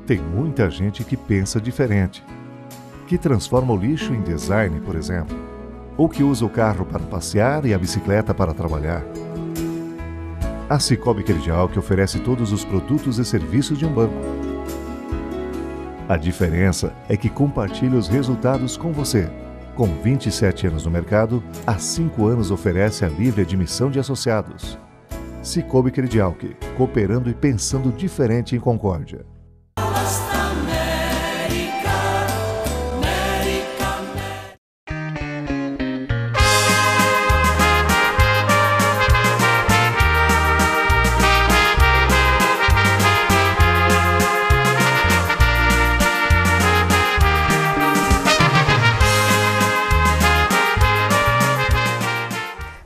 Tem muita gente que pensa diferente, que transforma o lixo em design, por exemplo, ou que usa o carro para passear e a bicicleta para trabalhar. A Cicobi Credial que oferece todos os produtos e serviços de um banco. A diferença é que compartilha os resultados com você. Com 27 anos no mercado, há 5 anos oferece a livre admissão de associados. Cicobi Credial, cooperando e pensando diferente em Concórdia.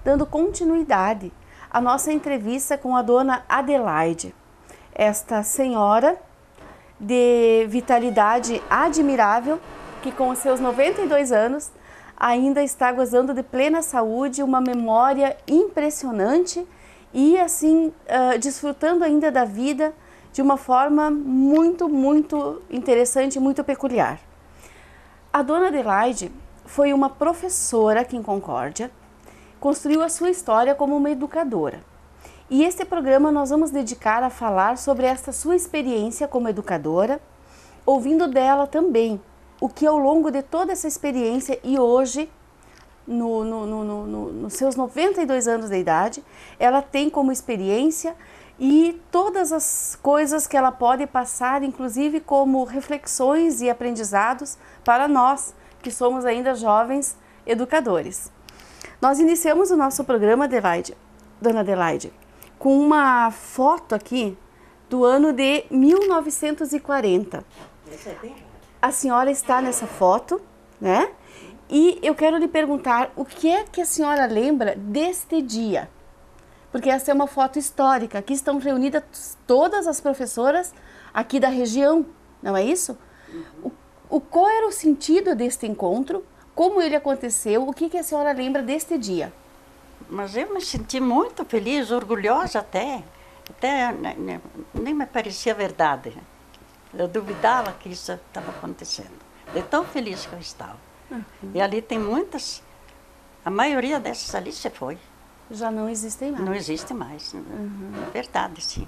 Dando continuidade à nossa entrevista com a dona Adelaide, esta senhora de vitalidade admirável, que com os seus 92 anos ainda está gozando de plena saúde, uma memória impressionante e assim desfrutando ainda da vida de uma forma muito interessante, muito peculiar. A dona Adelaide foi uma professora aqui em Concórdia, construiu a sua história como uma educadora. E este programa nós vamos dedicar a falar sobre esta sua experiência como educadora, ouvindo dela também o que ao longo de toda essa experiência e hoje, nos seus 92 anos de idade, ela tem como experiência e todas as coisas que ela pode passar, inclusive como reflexões e aprendizados para nós, que somos ainda jovens educadores. Nós iniciamos o nosso programa, dona Adelaide, com uma foto aqui do ano de 1940. A senhora está nessa foto, né? E eu quero lhe perguntar o que é que a senhora lembra deste dia? Porque essa é uma foto histórica. Aqui estão reunidas todas as professoras aqui da região, não é isso? Qual era o sentido deste encontro? Como ele aconteceu? O que a senhora lembra deste dia? Mas eu me senti muito feliz, orgulhosa até nem me parecia verdade. Eu duvidava que isso estava acontecendo. De tão feliz que eu estava. E ali tem muitas, a maioria dessas ali se foi. Já não existem mais. Não existe mais, é verdade, sim.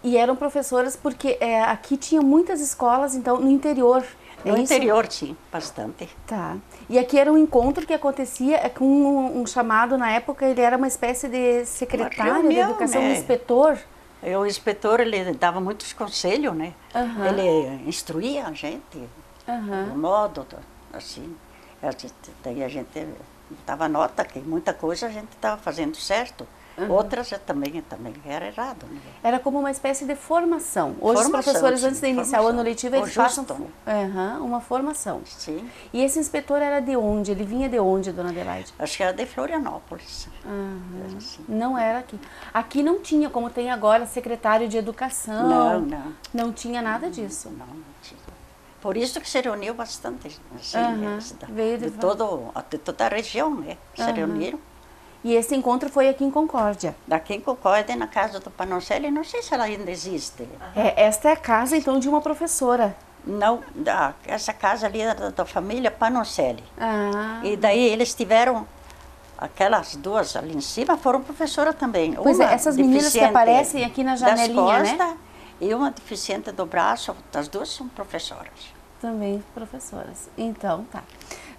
E eram professoras porque aqui tinha muitas escolas, então, no interior. No interior, sim, bastante. Tá. E aqui era um encontro que acontecia com um chamado, na época, ele era uma espécie de secretário de educação, né? Um inspetor. O inspetor, ele dava muitos conselhos, né? Ele instruía a gente, do modo, assim. Daí a gente dava nota que muita coisa a gente estava fazendo certo. Outras também era errado. Né? Era como uma espécie de formação. Hoje os professores, antes de iniciar o ano letivo, eles façam uma formação. Sim. E esse inspetor era de onde? Ele vinha de onde, dona Adelaide? Acho que era de Florianópolis. Era assim. Não era aqui. Aqui não tinha, como tem agora, secretário de educação. Não. Não tinha nada disso. Não tinha. Por isso que se reuniu bastante, assim, de toda a região, né? Se reuniram. E esse encontro foi aqui em Concórdia? Aqui em Concórdia, na casa do Panoncelli, não sei se ela ainda existe. Esta é a casa, então, de uma professora? Não, essa casa ali era da família Panoncelli. E daí eles tiveram, aquelas duas ali em cima, foram professoras também. Pois é, essas meninas que aparecem aqui na janelinha, das costas, né? E uma deficiente do braço, as duas são professoras. Também professoras. Então, tá.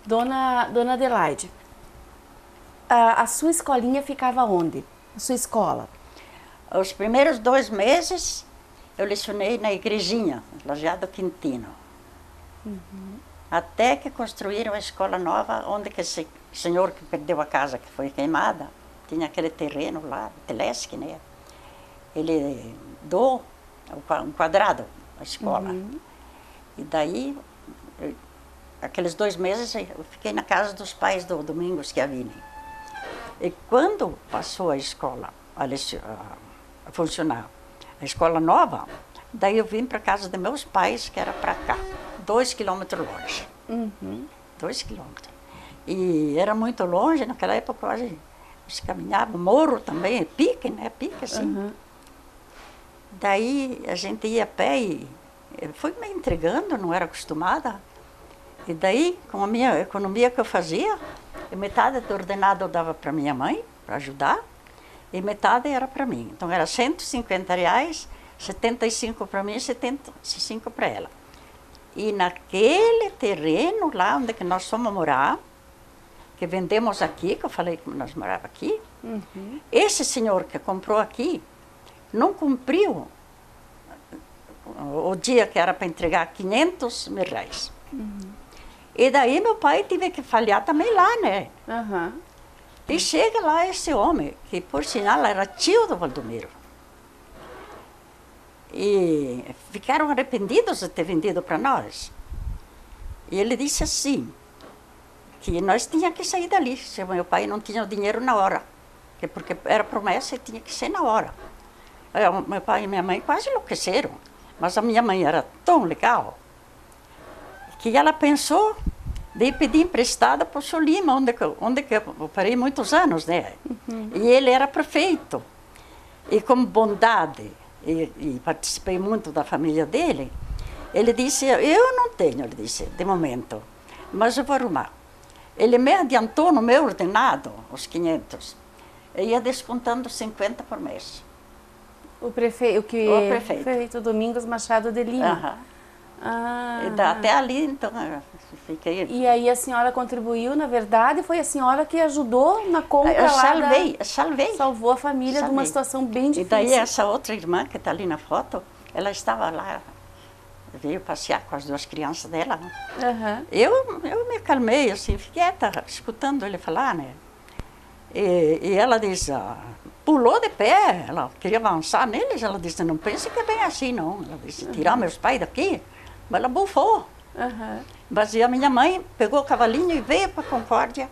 Dona Adelaide, a sua escolinha ficava onde? A sua escola? Os primeiros 2 meses eu lecionei na igrejinha, Lajeado Quintino. Até que construíram a escola nova, onde que esse senhor que perdeu a casa, que foi queimada, tinha aquele terreno lá, Telesque, né? Ele doou um quadrado a escola. E daí, aqueles 2 meses, eu fiquei na casa dos pais do Domingos Chiavini. E quando passou a escola a funcionar, a escola nova, daí eu vim para a casa de meus pais, que era para cá, 2 quilômetros longe. 2 quilômetros. E era muito longe, naquela época a gente caminhava, morro também, pique, né? Pique assim. Daí a gente ia a pé e Eu fui me entregando, não era acostumada. E daí, com a minha economia que eu fazia, metade do ordenado eu dava para minha mãe, para ajudar, e metade era para mim. Então era R$ 150, 75 para mim e 75 para ela. E naquele terreno lá onde que nós fomos morar, que vendemos aqui, que eu falei que nós morávamos aqui, esse senhor que comprou aqui não cumpriu o dia que era para entregar R$ 500.000. E daí meu pai teve que falhar também lá, né? E chega lá esse homem, que por sinal era tio do Valdomiro. E ficaram arrependidos de ter vendido para nós. E ele disse assim, que nós tínhamos que sair dali, se meu pai não tinha o dinheiro na hora. Porque era promessa e tinha que ser na hora. Meu pai e minha mãe quase enlouqueceram. Mas a minha mãe era tão legal que ela pensou de pedir emprestada para o Sr. Lima, onde que eu parei muitos anos, né? E ele era prefeito. E com bondade, e participei muito da família dele, ele disse, eu não tenho, ele disse, de momento, mas eu vou arrumar. Ele me adiantou no meu ordenado, os 500, e ia descontando 50 por mês. O prefeito Domingos Machado de Lima. Até ali, então, fiquei... E aí a senhora contribuiu, na verdade, foi a senhora que ajudou na compra salvei. Salvou a família de uma situação bem difícil. E daí essa outra irmã que está ali na foto, ela estava lá, veio passear com as 2 crianças dela. Eu me acalmei, assim, fiquei quieta, escutando ele falar, né? E ela disse, pulou de pé, ela queria avançar neles, ela disse, não pense que é bem assim, não. Ela disse, tirar meus pais daqui, mas ela bufou. Mas a minha mãe pegou o cavalinho e veio para Concórdia,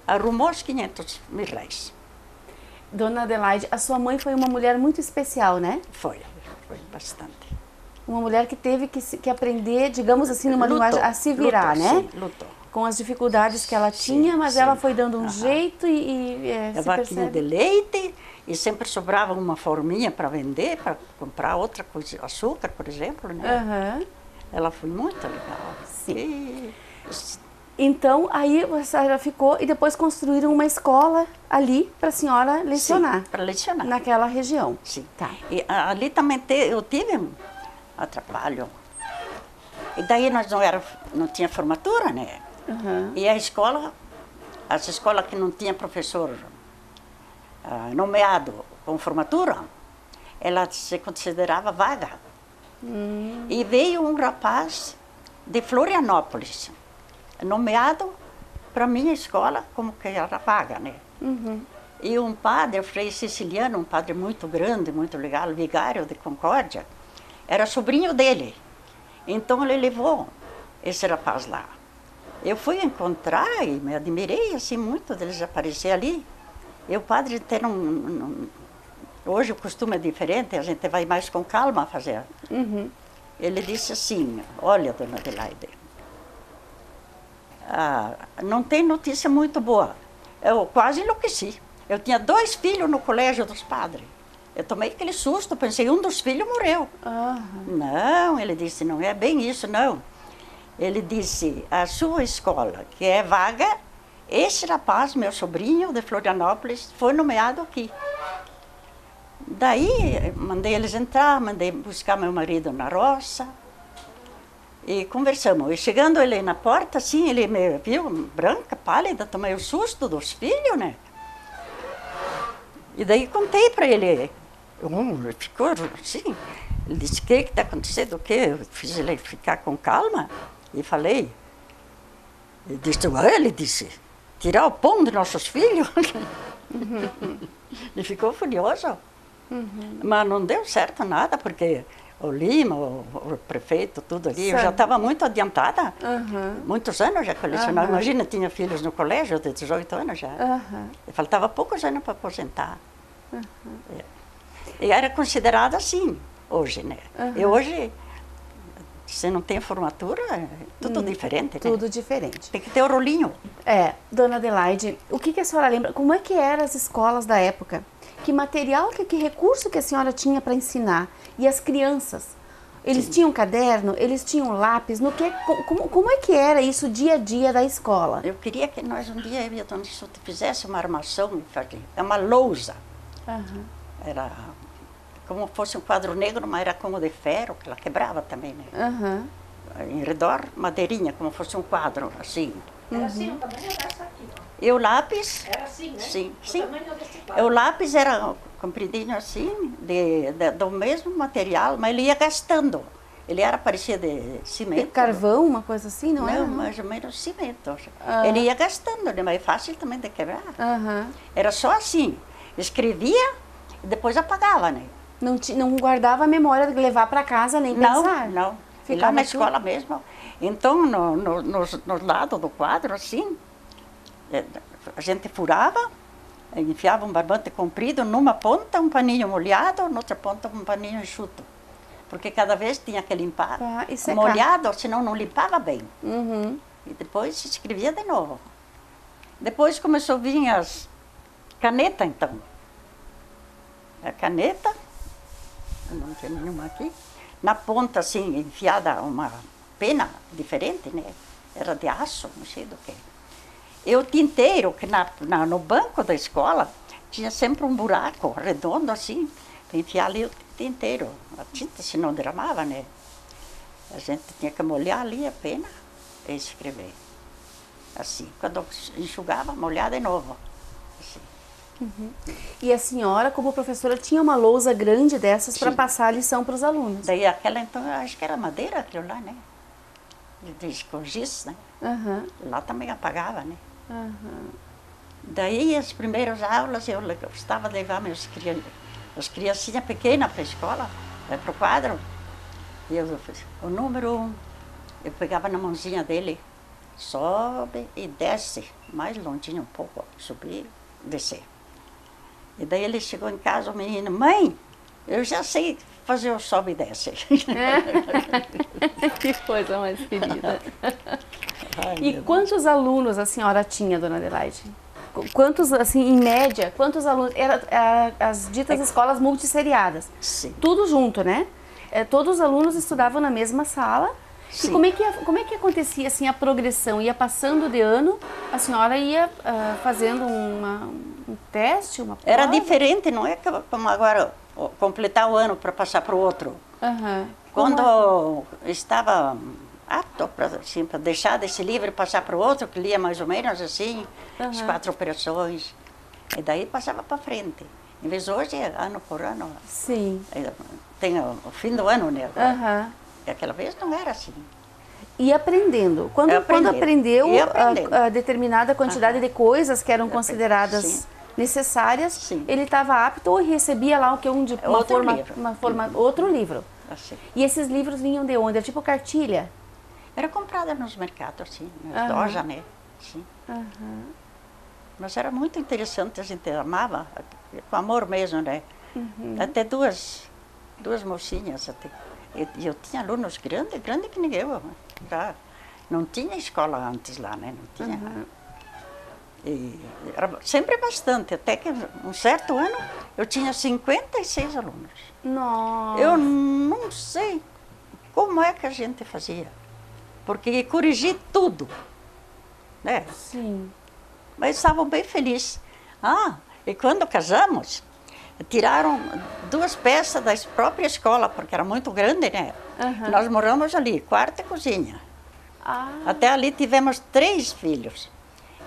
arrumou os R$ 500.000. Dona Adelaide, a sua mãe foi uma mulher muito especial, né? Foi bastante. Uma mulher que teve que aprender, digamos assim, numa linguagem, a se virar, né? Sim, lutou. Com as dificuldades que ela tinha, mas ela foi dando um jeito se vaquinha de leite, e sempre sobrava uma forminha para vender, para comprar outra coisa, açúcar, por exemplo, né? Ela foi muito legal. Sim. Então, aí a senhora ficou e depois construíram uma escola ali para a senhora lecionar. Para lecionar. Naquela região. Sim. Tá. E ali também eu tive um trabalho. E daí nós não tinha formatura, né? E as escolas que não tinha professor nomeado com formatura, ela se considerava vaga. E veio um rapaz de Florianópolis, nomeado para minha escola como que era vaga, né? E um padre, o Frei Siciliano, um padre muito grande, muito legal, vigário de Concórdia, era sobrinho dele. Então ele levou esse rapaz lá. Eu fui encontrar e me admirei assim muito deles aparecer ali. E o padre até hoje o costume é diferente, a gente vai mais com calma fazer. Ele disse assim, olha, dona Adelaide, não tem notícia muito boa. Eu quase enlouqueci. Eu tinha 2 filhos no colégio dos padres. Eu tomei aquele susto, pensei, um dos filhos morreu. Não, ele disse, não é bem isso, não. Ele disse, a sua escola, que é vaga, esse rapaz, meu sobrinho de Florianópolis, foi nomeado aqui. Daí, mandei eles entrar, mandei buscar meu marido na roça e conversamos. E chegando ele na porta, assim, ele me viu branca, pálida, tomei o susto dos filhos, né? E daí contei para ele. Ele ficou assim, ele disse, o que está acontecendo? O quê? Eu fiz ele ficar com calma e falei. Ele disse, tirar o pão de nossos filhos? Ele ficou furioso. Mas não deu certo nada, porque o Lima, o prefeito, tudo ali, eu já estava muito adiantada. Muitos anos já colecionava. Imagina, tinha filhos no colégio de 18 anos já. Faltava poucos anos para aposentar. E era considerada assim, hoje, né? E hoje, se não tem formatura, é tudo diferente, né? Tudo diferente. Tem que ter o rolinho. Dona Adelaide, o que a senhora lembra? Como é que eram as escolas da época? Que material, que recurso que a senhora tinha para ensinar? E as crianças? Eles Sim. tinham caderno? Eles tinham lápis? Como é que era isso dia a dia da escola? Eu queria que nós um dia, eu e a dona Isuta, fizesse uma armação e fazia. É uma lousa. Aham. Era como fosse um quadro negro, mas era como de ferro, que ela quebrava também, né? Aham. Em redor, madeirinha, como fosse um quadro, assim. Era assim, o tamanho dessa aqui, ó. E o lápis, Era assim, né? sim, O sim. tamanho desse quadro. O lápis era compridinho assim, do mesmo material, mas ele ia gastando. Ele era parecia de cimento. Carvão, uma coisa assim, não era? Não, mais ou menos cimento. Ah. Ele ia gastando, né? Mas é fácil também de quebrar. Aham. Era só assim, escrevia e depois apagava, né? Não guardava a memória de levar para casa nem pensar? Não. E Ficava lá na tudo- escola mesmo. Então, nos lados do quadro, assim, a gente furava, enfiava um barbante comprido, numa ponta um paninho molhado, noutra ponta um paninho enxuto. Porque cada vez tinha que limpar Ah, e secar. molhado, senão não limpava bem. Uhum. E depois se escrevia de novo. Depois começou a vir as canetas, então. A caneta, não tem nenhuma aqui, na ponta, assim, enfiada uma pena diferente, né? Era de aço, não sei do que. E o tinteiro, que no banco da escola, tinha sempre um buraco redondo, assim, para enfiar ali o tinteiro. A tinta, se não derramava, né? A gente tinha que molhar ali a pena e escrever. Assim, quando enxugava, molhar de novo. Assim. E a senhora, como professora, tinha uma lousa grande dessas para Sim. passar a lição para os alunos? Daí aquela, então, eu acho que era madeira aquilo lá, né? Com giz, né? Aham. Lá também apagava, né? Aham. Daí, as primeiras aulas, eu gostava de levar as criancinhas pequenas para a escola, para o quadro. E o número 1, eu pegava na mãozinha dele, sobe e desce, mais longinho um pouco, subir, descer. E daí ele chegou em casa, o menino, mãe, eu já sei fazer o sobe e desce. Que coisa mais querida. Ai, E meu quantos alunos a senhora tinha, dona Adelaide? Quantos, assim, em média, quantos alunos? Era as ditas escolas multisseriadas. Deus. Sim. Tudo junto, né? Todos os alunos estudavam na mesma sala. Sim. E como é que acontecia assim a progressão? Ia passando de ano, a senhora ia fazendo um teste, uma prova? Era diferente, não é como agora completar o ano para passar para o outro. Aham. Como Quando estava apto para deixar desse livro e passar para o outro, que lia mais ou menos assim, as Aham. 4 operações, e daí passava para frente. Em vez de hoje, ano por ano, Sim. tem o fim do ano, né? Aham. E aquela vez não era assim. E aprendendo. Quando aprendeu E aprendendo. a determinada quantidade de coisas que eram Sim. consideradas necessárias, Sim. ele estava apto ou recebia lá outro livro. Assim. E esses livros vinham de onde? Era tipo cartilha? Era comprada nos mercados, assim, nas Aham. lojas, né? Sim. Mas era muito interessante, a gente amava, com amor mesmo, né? Até duas mocinhas. E eu tinha alunos grandes que nem eu. Já não tinha escola antes lá, né? Não tinha. E era sempre bastante, até que um certo ano eu tinha 56 alunos. Nossa. Eu não sei como é que a gente fazia, porque corrigi tudo, né? Sim. Mas estavam bem felizes. E quando casamos, tiraram 2 peças da própria escola, porque era muito grande, né? Aham. Nós moramos ali, quarto e cozinha. Ah, Até ali tivemos 3 filhos.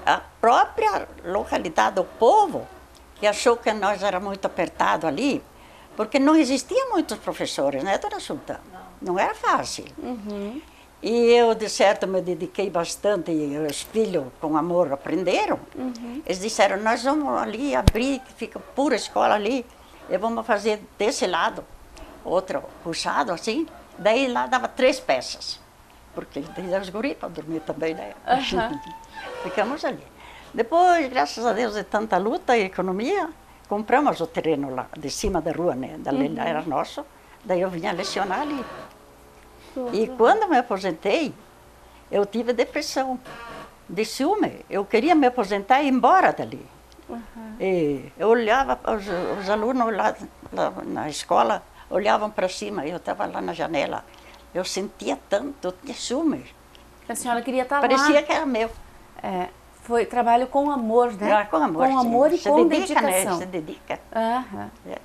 A própria localidade, o povo, que achou que nós era muito apertado ali, porque não existiam muitos professores, né, dona Sulta? Não era fácil. E eu, de certo, me dediquei bastante, e os filhos, com amor, aprenderam. Eles disseram, nós vamos ali abrir, que fica pura escola ali, e vamos fazer desse lado, outro puxado assim. Daí lá dava 3 peças, porque daí os guris para dormir também, né? Ficamos ali. Depois, graças a Deus, de tanta luta e economia, compramos o terreno lá, de cima da rua, né? Dali era nosso, daí eu vinha lecionar ali. E quando me aposentei, eu tive depressão, de ciúme. Eu queria me aposentar e ir embora dali. E eu olhava os alunos lá na escola, olhavam para cima, eu estava lá na janela, eu sentia tanto, tinha ciúme. A senhora queria estar lá. Parecia que era meu. É, foi trabalho com amor, né? Ah, com amor, com amor sim. e com dedica, dedicação. Né? Se dedica. Aham. É.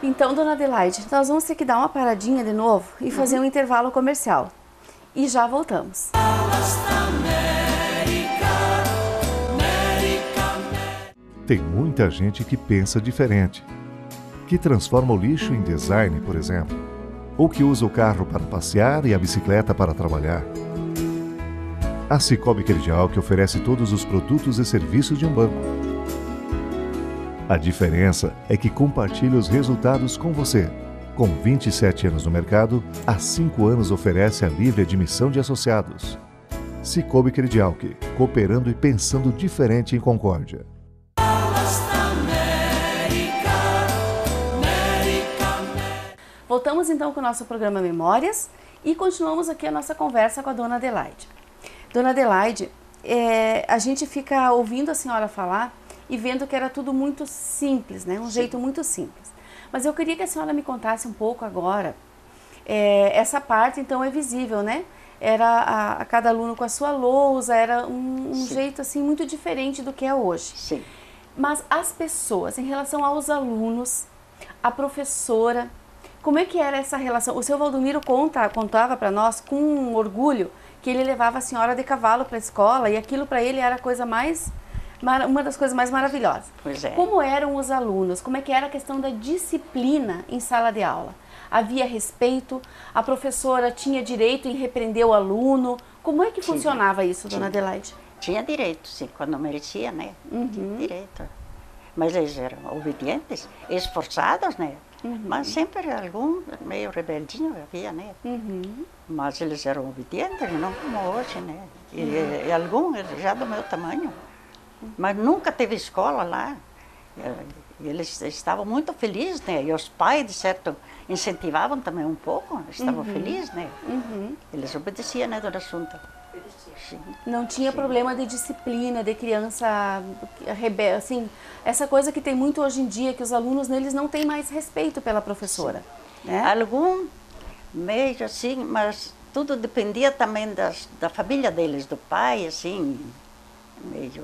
Então, dona Adelaide, nós vamos ter que dar uma paradinha de novo e fazer um intervalo comercial. E já voltamos. Tem muita gente que pensa diferente, que transforma o lixo em design, por exemplo, ou que usa o carro para passear e a bicicleta para trabalhar. A Cicobi Credial que oferece todos os produtos e serviços de um banco. A diferença é que compartilha os resultados com você. Com 27 anos no mercado, há 5 anos oferece a livre admissão de associados. Cicobi Credial, cooperando e pensando diferente em Concórdia. Voltamos então com o nosso programa Memórias e continuamos aqui a nossa conversa com a dona Adelaide. Dona Adelaide, a gente fica ouvindo a senhora falar e vendo que era tudo muito simples, né? Um jeito muito simples. Mas eu queria que a senhora me contasse um pouco agora, essa parte então é visível, né? Era a cada aluno com a sua lousa, era um jeito assim muito diferente do que é hoje. Sim. Mas as pessoas, em relação aos alunos, a professora, como é que era essa relação? O seu Valdomiro contava para nós com um orgulho que ele levava a senhora de cavalo para a escola e aquilo para ele era a coisa uma das coisas mais maravilhosas. Pois é. Como eram os alunos? Como é que era a questão da disciplina em sala de aula? Havia respeito? A professora tinha direito em repreender o aluno? Como é que funcionava isso, dona Adelaide? Tinha direito, sim, quando merecia, né? Tinha direito. Mas eles eram obedientes, esforçados, né? Mas sempre algum meio rebeldinho havia, né? Mas eles eram obedientes, não como hoje, né? E alguns já do meu tamanho. Mas nunca teve escola lá. E eles estavam muito felizes, né? E os pais, de certo, incentivavam também um pouco, estavam felizes, né? Eles obedeciam, né, dona Assunta? Sim. Não tinha problema de disciplina, de criança rebelde, assim, essa coisa que tem muito hoje em dia, que os alunos neles não têm mais respeito pela professora. Né? Algum meio assim, mas tudo dependia também da família deles, do pai, assim, meio...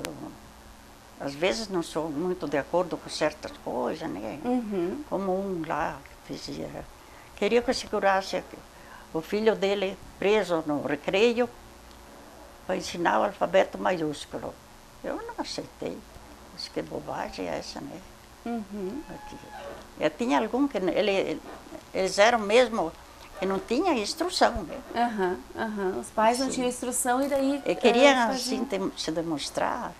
Às vezes não sou muito de acordo com certas coisas, né? Como um lá fazia. Queria que eu segurasse o filho dele preso no recreio para ensinar o alfabeto maiúsculo. Eu não aceitei. Mas que bobagem é essa, né? Eu tinha algum que eles eram mesmo que não tinha instrução, né? Os pais não tinham instrução e daí... E queriam assim se demonstrar.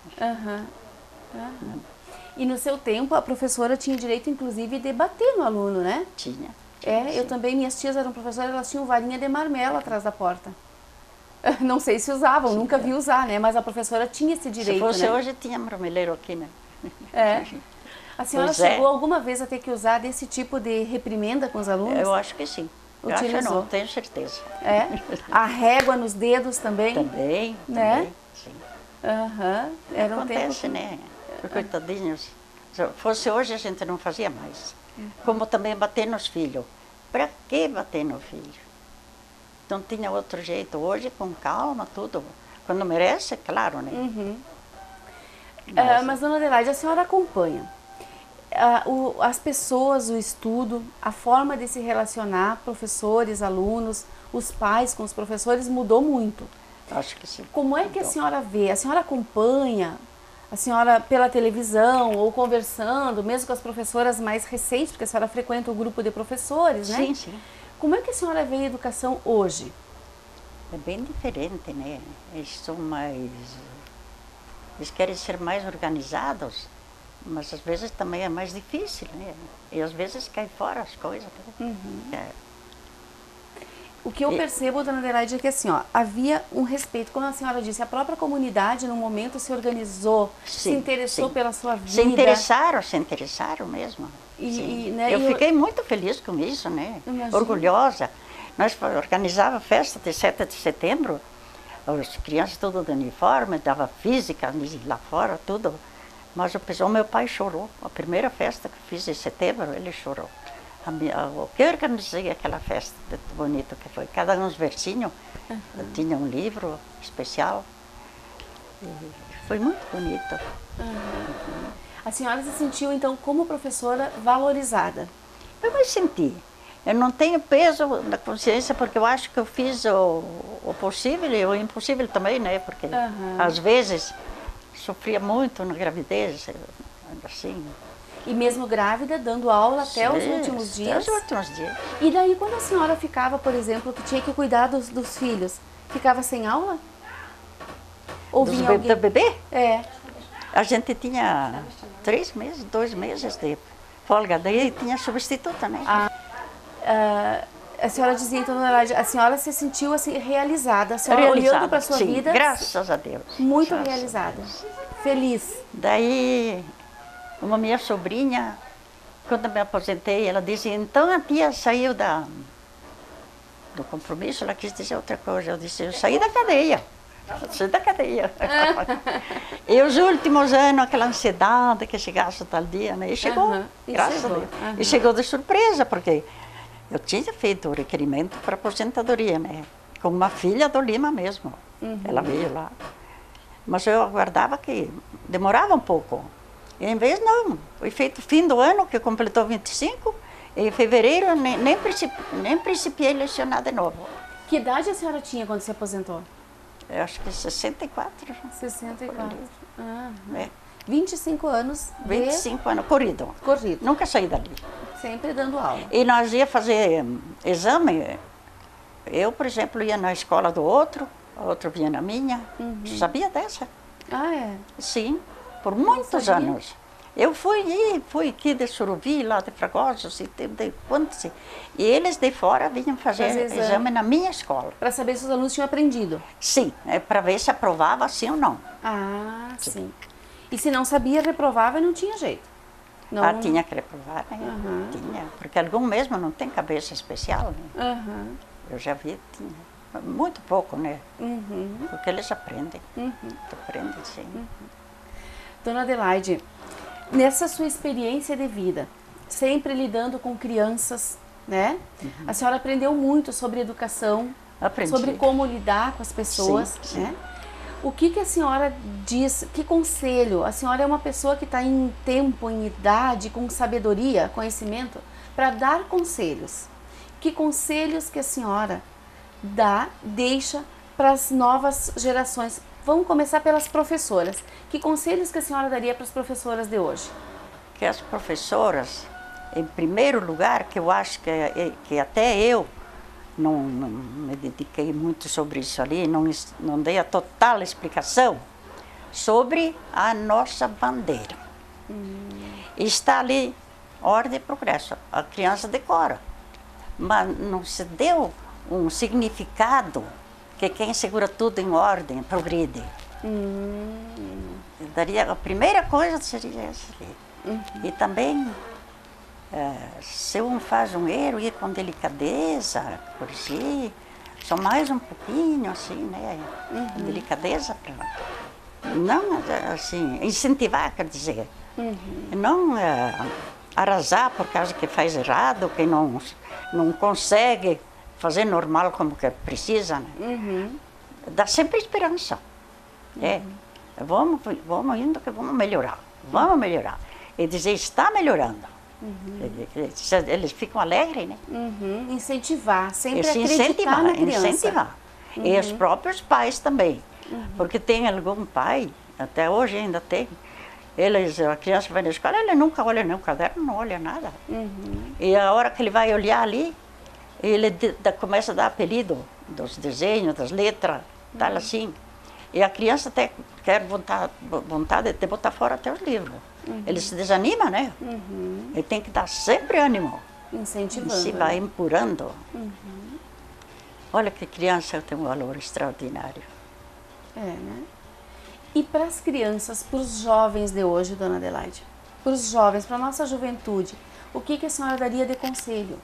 E no seu tempo a professora tinha direito inclusive de bater no aluno, né? Tinha. Eu também, minhas tias eram professoras, elas tinham varinha de marmelo atrás da porta. Não sei se usavam, nunca vi usar, né? Mas a professora tinha esse direito, Se fosse né? hoje, tinha marmeleiro aqui, né? A senhora chegou alguma vez a ter que usar desse tipo de reprimenda com os alunos? Eu acho que sim. Utilizou? Eu acho não, tenho certeza. A régua nos dedos também? Também, né? sim. Era um Acontece, tempo... né? Coitadinhos. Se fosse hoje, a gente não fazia mais. Como também bater nos filhos. Para que bater no filho? Não tinha outro jeito. Hoje, com calma, tudo. Quando merece, claro, né? Mas, dona Adelaide, a senhora acompanha as pessoas, o estudo, a forma de se relacionar, professores, alunos, os pais com os professores, mudou muito. Acho que sim. Como é que a senhora vê? A senhora acompanha? A senhora pela televisão ou conversando, mesmo com as professoras mais recentes, porque a senhora frequenta o grupo de professores, né? Sim, sim. Como é que a senhora vê a educação hoje? É bem diferente, né? Eles são mais... Eles querem ser mais organizados, mas às vezes também é mais difícil, né? E às vezes cai fora as coisas. Né? O que eu percebo, dona Adelaide, é que assim, havia um respeito, como a senhora disse, a própria comunidade no momento se organizou, se interessou pela sua vida. Se interessaram mesmo. Né, eu fiquei muito feliz com isso, né? Imagino. Orgulhosa. Nós organizávamos festa de 7 de setembro, as crianças tudo de uniforme, dava física lá fora, tudo. Mas o meu pai chorou. A primeira festa que fiz em setembro, ele chorou. O que organizei aquela festa bonita que foi. Cada uns versinhos, tinha um livro especial. E foi muito bonito. A senhora se sentiu, então, como professora, valorizada? Eu me senti. Eu não tenho peso na consciência porque eu acho que eu fiz o possível e o impossível também, né? Porque às vezes sofria muito na gravidez, assim. E mesmo grávida, dando aula até os últimos dias? Até os últimos dias. E daí, quando a senhora ficava, por exemplo, que tinha que cuidar dos filhos, ficava sem aula? Ou vinha alguém? Do bebê? É. A gente tinha 3 meses, 2 meses de folga, daí tinha substituta, né? A senhora dizia, então, a senhora se sentiu assim, realizada, a senhora olhando para a sua vida? Graças a Deus. Muito Graças realizada, feliz. Daí, uma minha sobrinha, quando me aposentei, ela disse, então a tia saiu do compromisso, ela quis dizer outra coisa. Eu disse, eu saí da cadeia. Saí da cadeia. E os últimos anos, aquela ansiedade que chegasse tal dia, né? E chegou, graças a Deus. E chegou de surpresa, porque eu tinha feito o requerimento para aposentadoria, né? Com uma filha do Lima mesmo. Ela veio lá. Mas eu aguardava que demorava um pouco. E em vez não, foi feito fim do ano, que completou 25, e em fevereiro nem principiei a lecionar de novo. Que idade a senhora tinha quando se aposentou? Eu acho que 64. 64. É. 25 anos de 25 anos, corrido. Nunca saí dali. Sempre dando aula. E nós ia fazer exame. Eu, por exemplo, ia na escola do outro, o outro vinha na minha. Sabia dessa? Ah, é? Sim, por muitos anos. Eu fui aqui de Suruvi, lá de Fragosos, e eles de fora vinham fazer exame na minha escola. Para saber se os alunos tinham aprendido? Sim, para ver se aprovava sim ou não. Ah, sim. E se não sabia, reprovava e não tinha jeito? Não... tinha que reprovar, né? Tinha, porque algum mesmo não tem cabeça especial, né? Eu já vi, tinha muito pouco, né? Porque eles aprendem, aprendem sim. Dona Adelaide, nessa sua experiência de vida, sempre lidando com crianças, né? A senhora aprendeu muito sobre educação, sobre como lidar com as pessoas, sim. né? O que a senhora diz, que conselho? A senhora é uma pessoa que está em tempo, em idade, com sabedoria, conhecimento, para dar conselhos. Que conselhos que a senhora deixa para as novas gerações? Vamos começar pelas professoras. Que conselhos que a senhora daria para as professoras de hoje? Que as professoras, em primeiro lugar, que eu acho que até eu não me dediquei muito sobre isso ali, não dei a total explicação sobre a nossa bandeira. Está ali, ordem e progresso, a criança decora, mas não se deu um significado que quem segura tudo em ordem progride. A primeira coisa seria essa ali. E também, se um faz um erro, ir com delicadeza, corrigir, só mais um pouquinho, assim, né? Delicadeza para não, assim, incentivar, quer dizer. Não arrasar por causa que faz errado, que não consegue fazer normal como que precisa, né? Dá sempre esperança. Vamos indo que vamos melhorar. E dizer, está melhorando. Eles ficam alegres, né? Incentivar, sempre acreditar na criança. Incentivar. E os próprios pais também. Porque tem algum pai, até hoje ainda tem, a criança vai na escola, ele nunca olha nem o caderno, não olha nada. E a hora que ele vai olhar ali, ele começa a dar apelido dos desenhos, das letras, tal assim. E a criança até quer vontade de botar fora até os livros. Ele se desanima, né? Ele tem que dar sempre ânimo. Incentivando. E se vai empurrando. Olha que criança tem um valor extraordinário. Né? E para as crianças, para os jovens de hoje, Dona Adelaide? Para os jovens, para a nossa juventude, o que a senhora daria de conselho?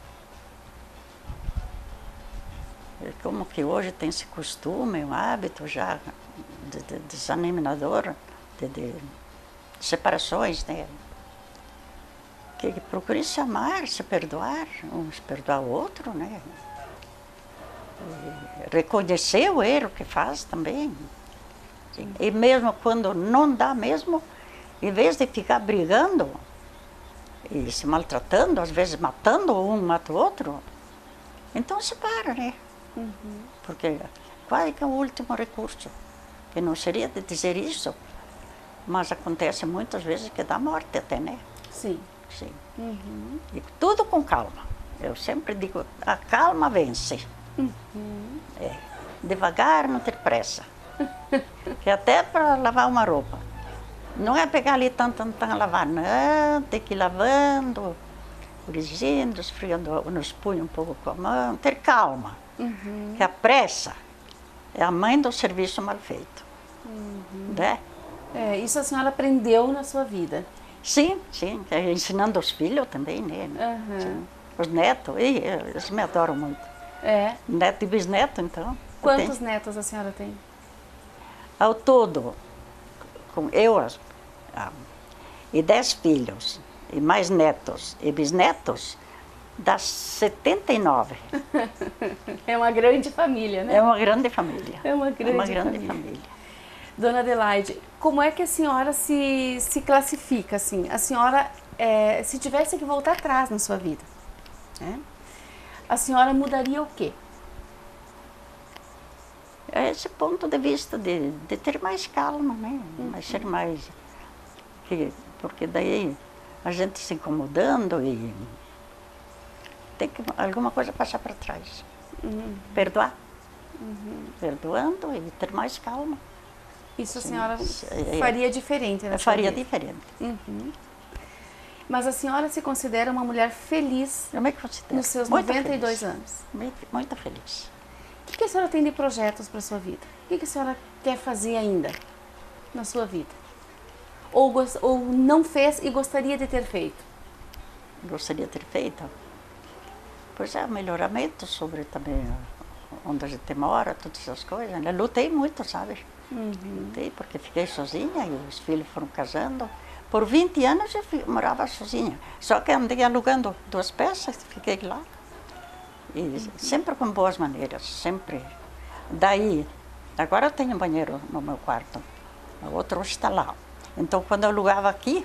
Como que hoje tem esse costume, um hábito já desanimador, de separações, né? que procure se amar, se perdoar, um se perdoar o outro, né? E reconhecer o erro que faz também. E mesmo quando não dá mesmo, em vez de ficar brigando e se maltratando, às vezes matando, um mata o outro, então se para, né? Porque quase que é o último recurso. Que não seria de dizer isso, mas acontece muitas vezes que dá morte até, né? Sim. Sim. E tudo com calma. Eu sempre digo, a calma vence. É. Devagar, não ter pressa. Que até para lavar uma roupa. Não é pegar ali tanto, lavar, não. Tem que ir lavando, corrigindo, esfriando nos punhos um pouco com a mão. Ter calma. Que a pressa é a mãe do serviço mal feito. Né? É, isso a senhora aprendeu na sua vida? Sim, sim. Ensinando os filhos também, né? Sim. Os netos, eles me adoram muito. É. Neto e bisneto, então. Quantos netos a senhora tem? Ao todo, com eu e 10 filhos, e mais netos e bisnetos, dá 79. É uma grande família, né? É uma grande família. É uma grande família. Dona Adelaide, como é que a senhora se classifica, assim? A senhora, se tivesse que voltar atrás na sua vida, né? A senhora mudaria o quê? É esse ponto de vista de ter mais calma, né? Mas ser mais... Porque daí a gente se incomodando e tem que alguma coisa passar para trás. Perdoar. Perdoando e ter mais calma. Isso a senhora faria diferente na sua faria vida? diferente. Mas a senhora se considera uma mulher feliz Eu me considero nos seus muito 92 feliz. anos? Muito feliz. O que a senhora tem de projetos para a sua vida? O que a senhora quer fazer ainda na sua vida? Ou não fez e gostaria de ter feito? Gostaria de ter feito? Pois é, melhoramento sobre também onde a gente mora, todas essas coisas. Eu lutei muito, sabe? Lutei porque fiquei sozinha e os filhos foram casando. Por 20 anos eu morava sozinha. Só que andei alugando 2 peças, fiquei lá. E sempre com boas maneiras, sempre. Daí, agora eu tenho um banheiro no meu quarto, o outro está lá. Então, quando eu alugava aqui,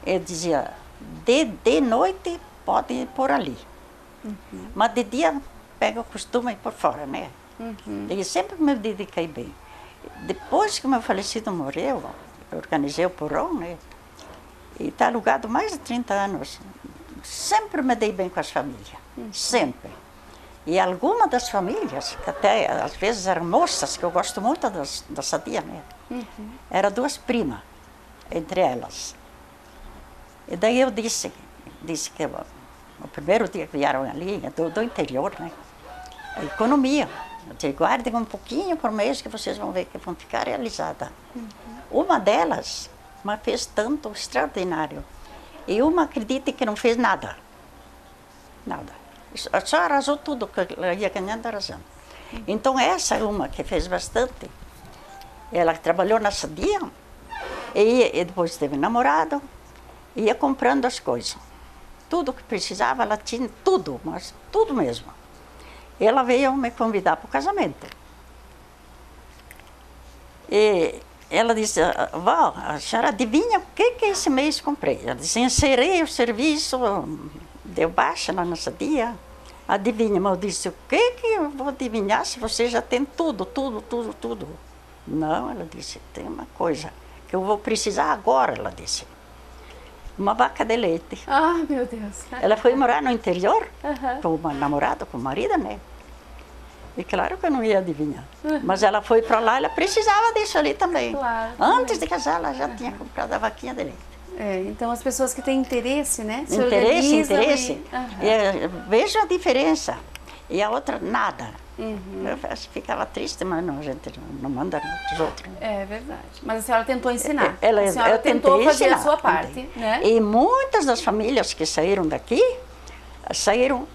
eu dizia, de noite pode ir por ali. Mas de dia pega o costume e por fora, né? E sempre me dediquei bem. Depois que meu falecido morreu, eu organizei o porão, né? E está alugado mais de 30 anos. Sempre me dei bem com as famílias, sempre. E algumas das famílias, que até às vezes eram moças, que eu gosto muito da Sadia, né? Eram 2 primas, entre elas. E daí eu disse que o primeiro dia que vieram ali, do interior, né? A economia. Eu disse, guardem um pouquinho por mês que vocês vão ver que vão ficar realizadas. Uma delas, mas fez tanto extraordinário. E uma, acredite que não fez nada. Nada. Só arrasou tudo, que ela ia ganhando arrasando. Então essa é uma que fez bastante. Ela trabalhou na Sadia e depois teve namorado, ia comprando as coisas. Tudo que precisava, ela tinha tudo, mas tudo mesmo. Ela veio me convidar para o casamento. E ela disse, vó, a senhora adivinha o que esse mês comprei? Ela disse, encerrei o serviço, deu baixa na nossa dia. Adivinha, mas eu disse, o que eu vou adivinhar se você já tem tudo? Não, ela disse, tem uma coisa que eu vou precisar agora, ela disse. Uma vaca de leite. Ah, meu Deus. Ela foi morar no interior com o namorado, com o marido, né? E claro que eu não ia adivinhar. Mas ela foi para lá, ela precisava disso ali também. Claro, Antes de casar, ela já tinha comprado a vaquinha de leite. Então as pessoas que têm interesse, né? Se Interesse. organizam E, vejo a diferença. E a outra, nada. Eu ficava triste, mas não, a gente não manda nos outros. É verdade. Mas a senhora tentou ensinar. A senhora tentou fazer ensinar, a sua parte, né? E muitas das famílias que saíram daqui, saíram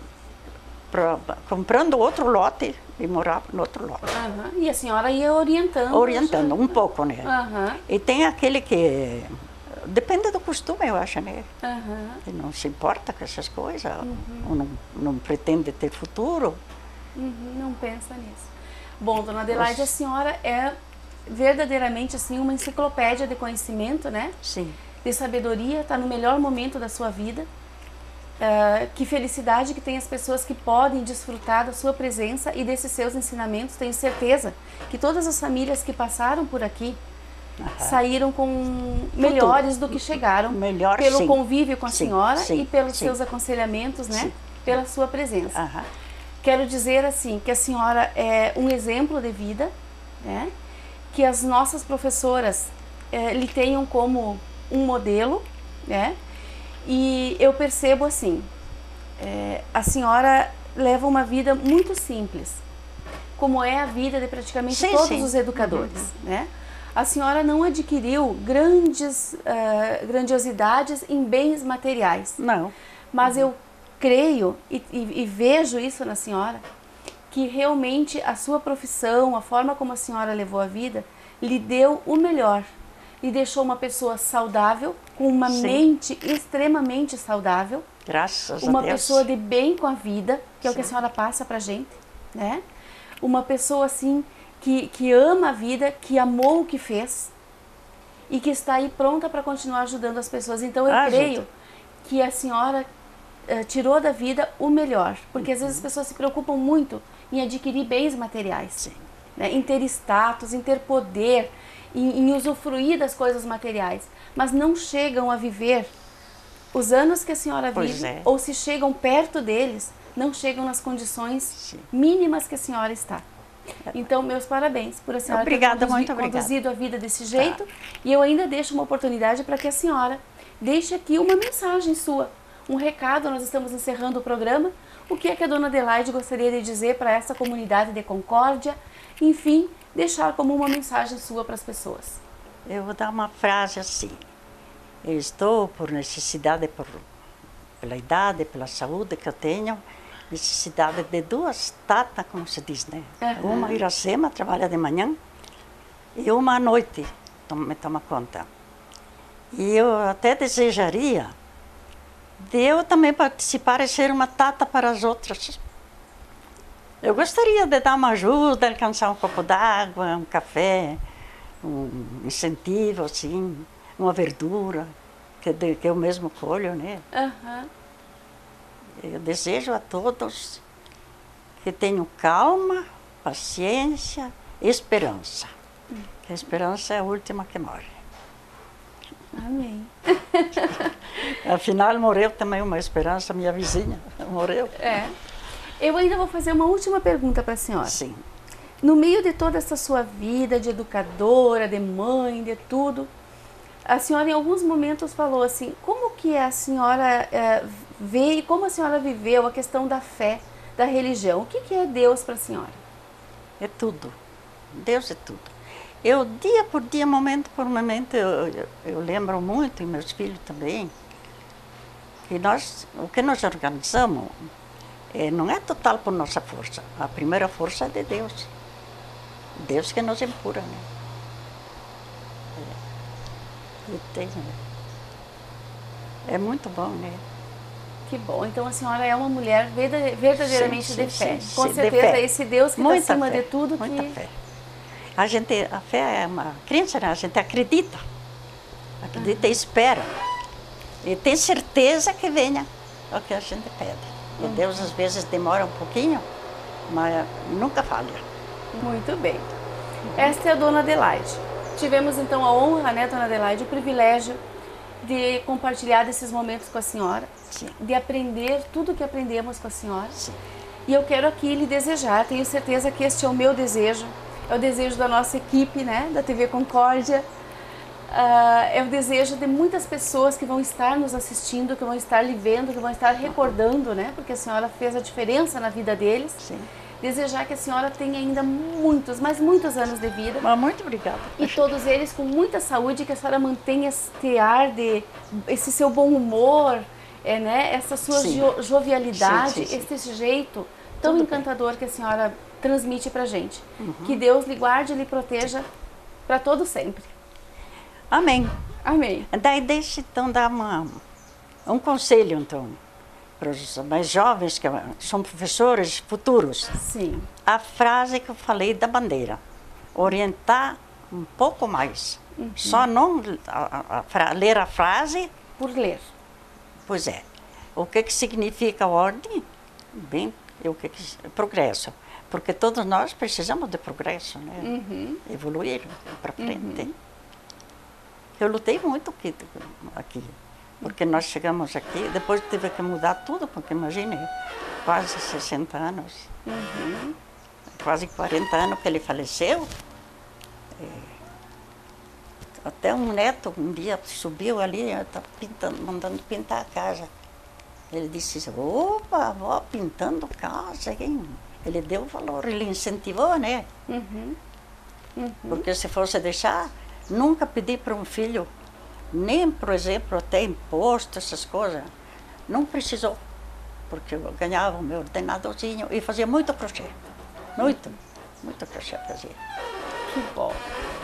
comprando outro lote e moravam no outro lote. E a senhora ia orientando. Orientando um pouco, né? E tem aquele que depende do costume, eu acho, né? Aham. E não se importa com essas coisas, ou não pretende ter futuro. Não pensa nisso. Bom, dona Adelaide, a senhora é verdadeiramente assim uma enciclopédia de conhecimento, né? Sim. De sabedoria, está no melhor momento da sua vida. Que felicidade que tem as pessoas que podem desfrutar da sua presença e desses seus ensinamentos. Tenho certeza que todas as famílias que passaram por aqui saíram com melhores do que chegaram, Melhor, pelo sim. convívio com a Sim, senhora sim, e pelos sim. seus aconselhamentos, né? Sim. Pela sua presença. Aham. Quero dizer assim que a senhora é um exemplo de vida, né? Que as nossas professoras lhe tenham como um modelo, né? E eu percebo assim, a senhora leva uma vida muito simples, como é a vida de praticamente Sim, todos sim. os educadores, né? A senhora não adquiriu grandiosidades em bens materiais, Não. mas eu creio e vejo isso na senhora, que realmente a sua profissão, a forma como a senhora levou a vida, lhe deu o melhor. Lhe deixou uma pessoa saudável, com uma Sim. mente extremamente saudável, Graças a uma Deus. pessoa de bem com a vida, que é o que a Sim. senhora passa pra gente, né? Uma pessoa assim que ama a vida, que amou o que fez e que está aí pronta para continuar ajudando as pessoas. Então eu Ajuda. creio que a senhora tirou da vida o melhor, porque às vezes as pessoas se preocupam muito em adquirir bens materiais, Sim. né? Em ter status, em ter poder, em usufruir das coisas materiais, mas não chegam a viver os anos que a senhora Pois vive, é. ou se chegam perto deles, não chegam nas condições Sim. mínimas que a senhora está. Então, meus parabéns por a senhora Obrigada, ter muito obrigada. conduzido a vida desse jeito. E eu ainda deixo uma oportunidade para que a senhora deixe aqui uma mensagem sua, um recado. Nós estamos encerrando o programa. O que é que a dona Adelaide gostaria de dizer para essa comunidade de Concórdia? Enfim, deixar como uma mensagem sua para as pessoas. Eu vou dar uma frase assim. Eu estou, por necessidade, pela idade, pela saúde que eu tenho, necessidade de duas tatas, como se diz, né? Uhum. Uma Iracema, trabalha de manhã, e uma à noite, me toma conta. E eu até desejaria de eu também participar e ser uma tata para as outras. Eu gostaria de dar uma ajuda, alcançar um copo d'água, um café, um incentivo, assim, uma verdura, que eu mesmo colho, né? Uhum. Eu desejo a todos que tenham calma, paciência e esperança. Que a esperança é a última que morre. Amém. Afinal, morreu também uma esperança, minha vizinha morreu. Eu ainda vou fazer uma última pergunta para a senhora. Sim. No meio de toda essa sua vida de educadora, de mãe, de tudo, a senhora em alguns momentos falou assim, como que a senhora vê e como a senhora viveu a questão da fé, da religião? O que é Deus para a senhora? É tudo. Deus é tudo. Eu, dia por dia, momento por momento, eu lembro muito, e meus filhos também, que o que nós organizamos não é total por nossa força. A primeira força é de Deus. Deus que nos empurra, né? É muito bom, né? Que bom. Então a senhora é uma mulher verdadeiramente Sim, de fé. sim, Com sim, certeza de fé. é esse Deus que está Muita acima fé, de tudo. muita Que... fé. A fé é uma crença, né? A gente acredita. Acredita e espera. E tem certeza que venha o que a gente pede. E Deus às vezes demora um pouquinho, mas nunca falha. Muito bem. Esta é a dona Adelaide. Tivemos então a honra, né, dona Adelaide, o privilégio de compartilhar desses momentos com a senhora, Sim. de aprender tudo que aprendemos com a senhora. Sim. E eu quero aqui lhe desejar, tenho certeza que este é o meu desejo, é o desejo da nossa equipe, né, da TV Concórdia, é o desejo de muitas pessoas que vão estar nos assistindo, que vão estar lhe vendo, que vão estar recordando, né, porque a senhora fez a diferença na vida deles. Sim. Desejar que a senhora tenha ainda muitos, mas muitos anos de vida. Mas muito obrigada. E todos eles com muita saúde, que a senhora mantenha este ar de, esse seu bom humor, né? Essa sua Sim. jovialidade, Sim, sim, sim. esse jeito tão Tudo encantador que a senhora transmite pra gente. Que Deus lhe guarde e lhe proteja para todo sempre. Amém. Amém. Daí deixa então dar um conselho então para os mais jovens que são professores futuros. Sim. A frase que eu falei da bandeira, orientar um pouco mais. Só não ler a frase. Por ler. Pois é. O que significa ordem? Bem, progresso. Porque todos nós precisamos de progresso, né? Evoluir para frente. Eu lutei muito aqui, porque nós chegamos aqui, depois tive que mudar tudo, porque imagine, quase 60 anos, quase 40 anos que ele faleceu. Até um neto um dia subiu ali, mandando pintar a casa. Ele disse, opa, avó, pintando casa, hein? Ele deu valor, ele incentivou, né? Porque se fosse deixar, nunca pedi para um filho, nem, por exemplo, até imposto, essas coisas. Não precisou, porque eu ganhava o meu ordenadorzinho e fazia muito crochê. Muito crochê fazia. Que bom.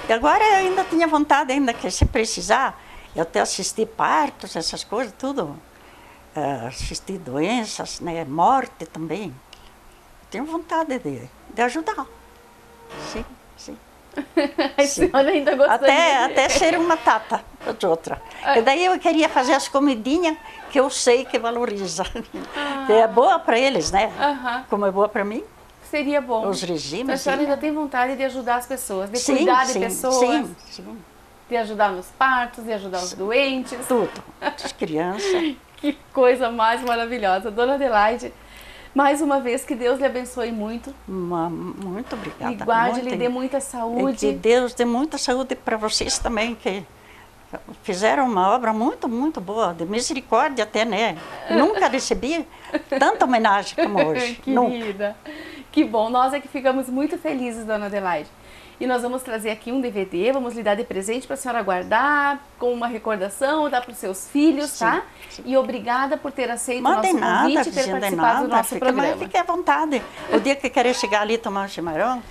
E agora eu ainda tinha vontade, ainda que se precisar, eu até assisti partos, essas coisas, tudo. Assisti doenças, né, morte também. Tenho vontade de ajudar. Sim, sim. A senhora ainda gostaria até ser uma tata de outra. E daí eu queria fazer as comidinhas que eu sei que valoriza. Que é boa para eles, né? Como é boa para mim. Seria bom. Os regimes. A senhora ainda tem vontade de ajudar as pessoas, de cuidar de pessoas. Sim. De ajudar nos partos, de ajudar os doentes. Tudo. As crianças. Que coisa mais maravilhosa. Dona Adelaide, mais uma vez, que Deus lhe abençoe muito. Muito obrigada. E guarde, lhe dê muita saúde. Que Deus dê muita saúde para vocês também, que fizeram uma obra muito, muito boa, de misericórdia até, né? Nunca recebi tanta homenagem como hoje. Querida, que bom. Nós é que ficamos muito felizes, Dona Adelaide. E nós vamos trazer aqui um DVD, vamos lhe dar de presente para a senhora guardar, com uma recordação, dar para os seus filhos, tá? Sim. E obrigada por ter aceito o nosso convite e ter participado do nosso programa. Fique à vontade. O dia que querer chegar ali tomar um chimarrão,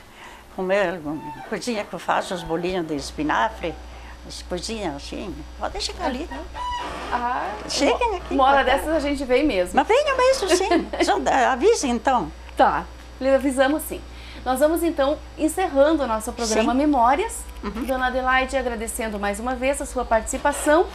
comer coisinha que eu faço, os bolinhos de espinafre, as coisinhas assim, pode chegar ali. Cheguem aqui. Uma hora dessas a gente vem mesmo. Mas venham mesmo, sim. Avise então. Tá, lhe avisamos sim. Nós vamos então encerrando o nosso programa Memórias. Dona Adelaide, agradecendo mais uma vez a sua participação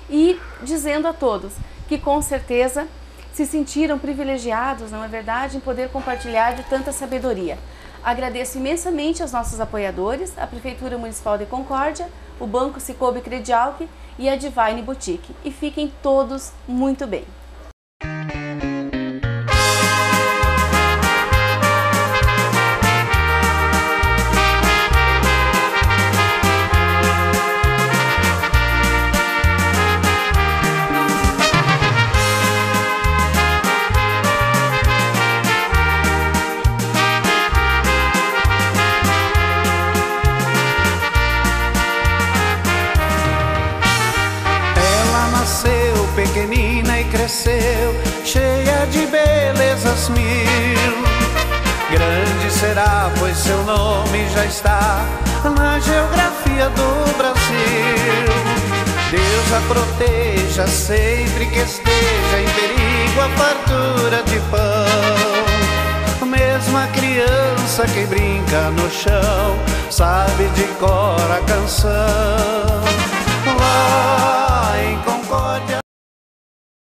e dizendo a todos que com certeza se sentiram privilegiados, não é verdade, em poder compartilhar de tanta sabedoria. Agradeço imensamente aos nossos apoiadores, a Prefeitura Municipal de Concórdia, o Banco Sicoob Credialc e a Divine Boutique. E fiquem todos muito bem. Pequenina e cresceu, cheia de belezas mil. Grande será, pois seu nome já está na geografia do Brasil. Deus a proteja sempre que esteja em perigo a fartura de pão. Mesmo a criança que brinca no chão sabe de cor a canção.